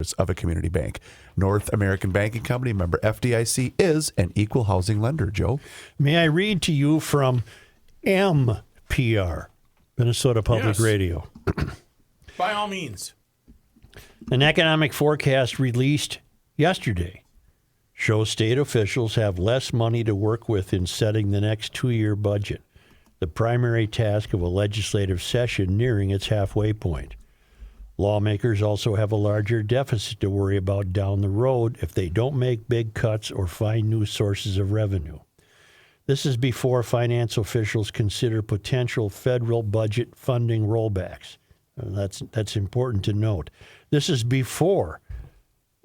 members of a community bank. North American Banking Company, member FDIC, is an equal housing lender. Joe? May I read to you from MPR, Minnesota Public Radio? By all means. An economic forecast released yesterday shows state officials have less money to work with in setting the next 2-year budget, the primary task of a legislative session nearing its halfway point. Lawmakers also have a larger deficit to worry about down the road if they don't make big cuts or find new sources of revenue. This is before finance officials consider potential federal budget funding rollbacks. That's important to note. This is before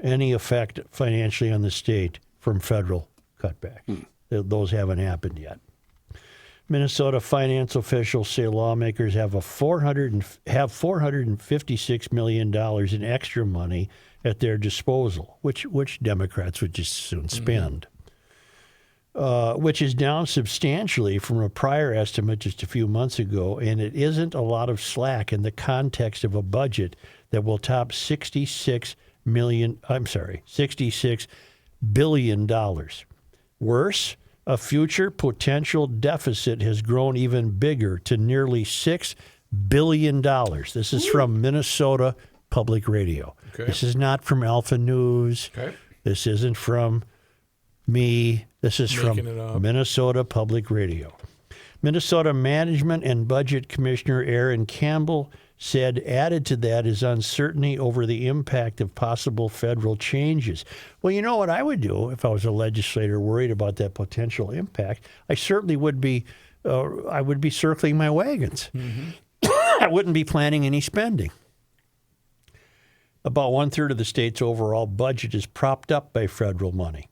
any effect financially on the state from federal cutbacks. Those haven't happened yet. Minnesota finance officials say lawmakers have $456 million in extra money at their disposal, which Democrats would just soon spend, which is down substantially from a prior estimate just a few months ago, and it isn't a lot of slack in the context of a budget that will top $66 billion. Worse, a future potential deficit has grown even bigger to nearly $6 billion. This is from Minnesota Public Radio. Okay. This is not from Alpha News. Okay. This isn't from me. This is Making it from up. Minnesota Public Radio. Minnesota Management and Budget Commissioner Erin Campbell said added to that is uncertainty over the impact of possible federal changes. Well, you know what I would do if I was a legislator worried about that potential impact? I certainly would be. I would be circling my wagons. I wouldn't be planning any spending. About 1/3 of the state's overall budget is propped up by federal money,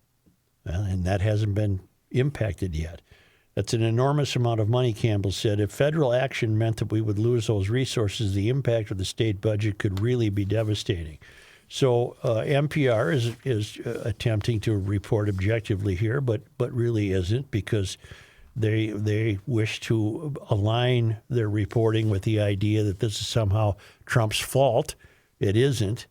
and that hasn't been impacted yet. That's an enormous amount of money, Campbell said. If federal action meant that we would lose those resources, the impact of the state budget could really be devastating. So NPR is attempting to report objectively here, but really isn't, because they wish to align their reporting with the idea that this is somehow Trump's fault. It isn't.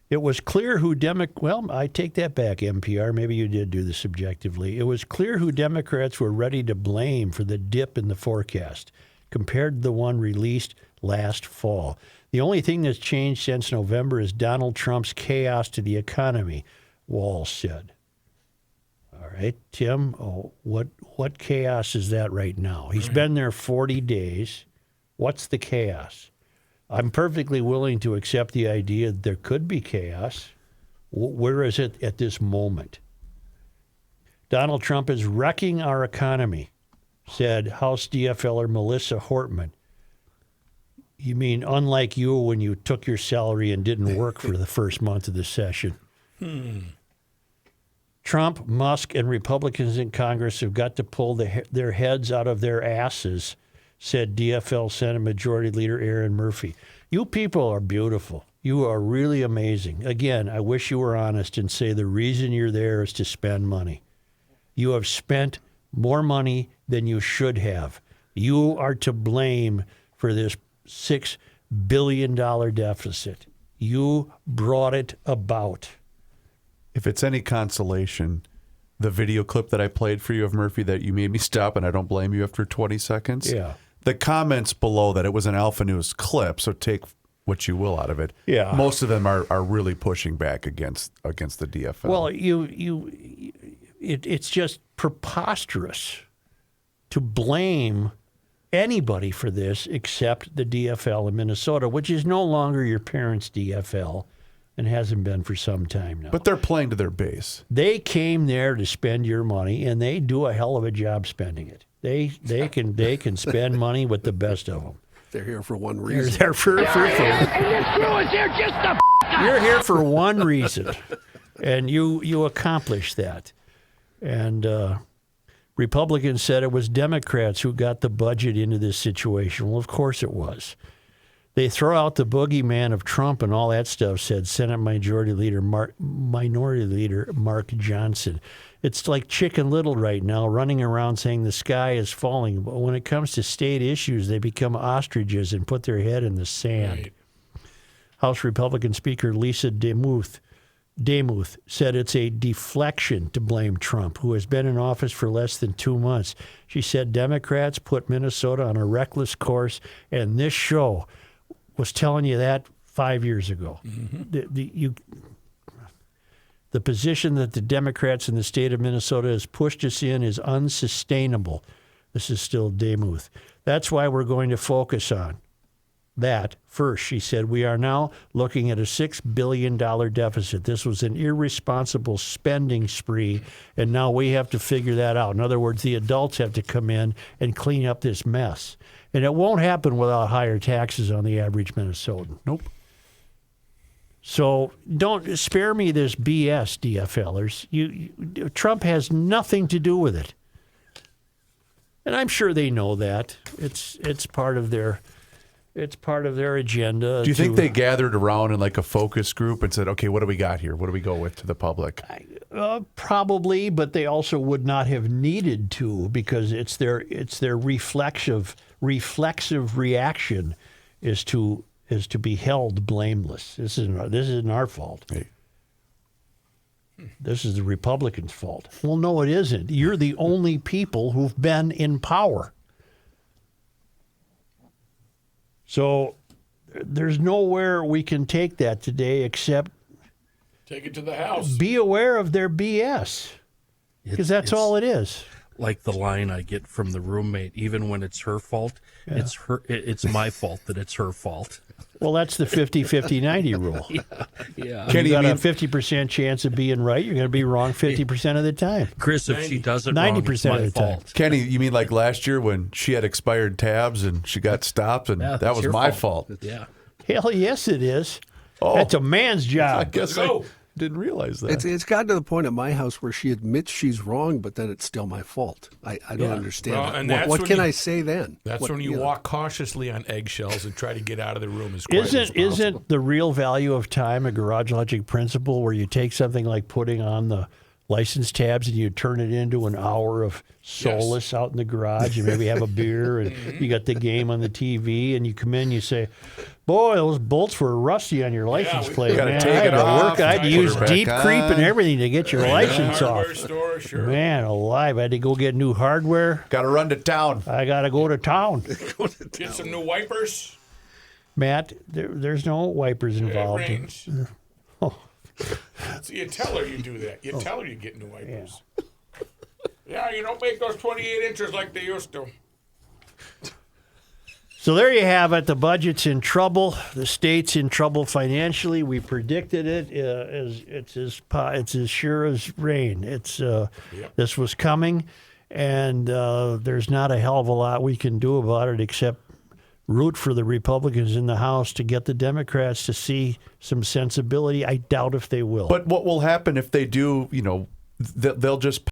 It was clear who well, I take that back, NPR. Maybe you did do this objectively. It was clear who Democrats were ready to blame for the dip in the forecast compared to the one released last fall. The only thing that's changed since November is Donald Trump's chaos to the economy, Walls said. All right, Tim, what chaos is that right now? He's been there 40 days. What's the chaos? I'm perfectly willing to accept the idea that there could be chaos. Where is it at this moment? Donald Trump is wrecking our economy, said House DFL'er Melissa Hortman. You mean unlike you when you took your salary and didn't work for the first month of the session? Trump, Musk, and Republicans in Congress have got to pull their heads out of their asses, said DFL Senate Majority Leader Erin Murphy. You people are beautiful. You are really amazing. Again, I wish you were honest and say the reason you're there is to spend money. You have spent more money than you should have. You are to blame for this $6 billion deficit. You brought it about. If it's any consolation, the video clip that I played for you of Murphy that you made me stop, and I don't blame you after 20 seconds. Yeah. The comments below that, it was an Alpha News clip, so take what you will out of it. Yeah. Most of them are really pushing back against the DFL. Well, it's just preposterous to blame anybody for this except the DFL in Minnesota, which is no longer your parents' DFL and hasn't been for some time now. But they're playing to their base. They came there to spend your money, and they do a hell of a job spending it. They can spend money with the best of them. They're here for one reason. They're for You're here for one reason, and you accomplished that. And Republicans said it was Democrats who got the budget into this situation. Well, of course it was. They throw out the boogeyman of Trump and all that stuff, said Senate Minority Leader Mark Johnson. It's like Chicken Little right now, running around saying the sky is falling. But when it comes to state issues, they become ostriches and put their head in the sand. House Republican Speaker Lisa Demuth said it's a deflection to blame Trump, who has been in office for less than 2 months. She said Democrats put Minnesota on a reckless course, and this show was telling you that 5 years ago. The position that the Democrats in the state of Minnesota has pushed us in is unsustainable. This is still Demuth. That's why we're going to focus on that first. She said, we are now looking at a $6 billion deficit. This was an irresponsible spending spree, and now we have to figure that out. In other words, the adults have to come in and clean up this mess. And it won't happen without higher taxes on the average Minnesotan. Nope. So don't spare me this BS, DFL'ers. Trump has nothing to do with it. And I'm sure they know that. It's part of their agenda. Do you think they gathered around in like a focus group and said, okay, what do we got here? What do we go with to the public? Probably, but they also would not have needed to, because it's their reflexive reaction is to be held blameless. This isn't our fault. Hey. This is the Republicans' fault. Well, no, it isn't. You're the only people who've been in power. So there's nowhere we can take that today except Take it to the House. be aware of their BS, because that's all it is. Like the line I get from the roommate, even when it's her fault, it's my fault that it's her fault. Well, that's the 50-50-90 rule. Yeah. You got a 50% chance of being right. You're going to be wrong 50% of the time. Chris, if she does it 90% wrong, it's my of the time. fault. Kenny, you mean like last year when she had expired tabs and she got stopped and that was your my fault? Yeah. Hell yes, it is. Oh. That's a man's I job. guess Go. I didn't realize that. It's gotten to the point at my house where she admits she's wrong, but then it's still my fault. I don't understand Well, that. and that's What when can you- I say then? That's What- when you know. walk cautiously on eggshells and try to get out of the room as quiet as possible. Isn't the real value of time a garage logic principle, where you take something like putting on the license tabs and you turn it into an hour of solace out in the garage, and maybe have a beer, and you got the game on the TV, and you come in and you say, boy, those bolts were rusty on your license we plate. gotta Man, take I had it to off, work. I had to put use it back deep creep and on. everything to get your license Hardware off. store, sure. Man alive, I had to go get new hardware. Got to run to town. I got to go to town. Get some new wipers. Matt, there's no wipers It involved. rains. Oh. So you tell her you do that. You tell her you get new wipers. Yeah, you don't make those 28 inches like they used to. So there you have it. The budget's in trouble. The state's in trouble financially. We predicted it. It's as sure as rain. This was coming, and there's not a hell of a lot we can do about it except root for the Republicans in the House to get the Democrats to see some sensibility. I doubt if they will. But what will happen if they do, they'll just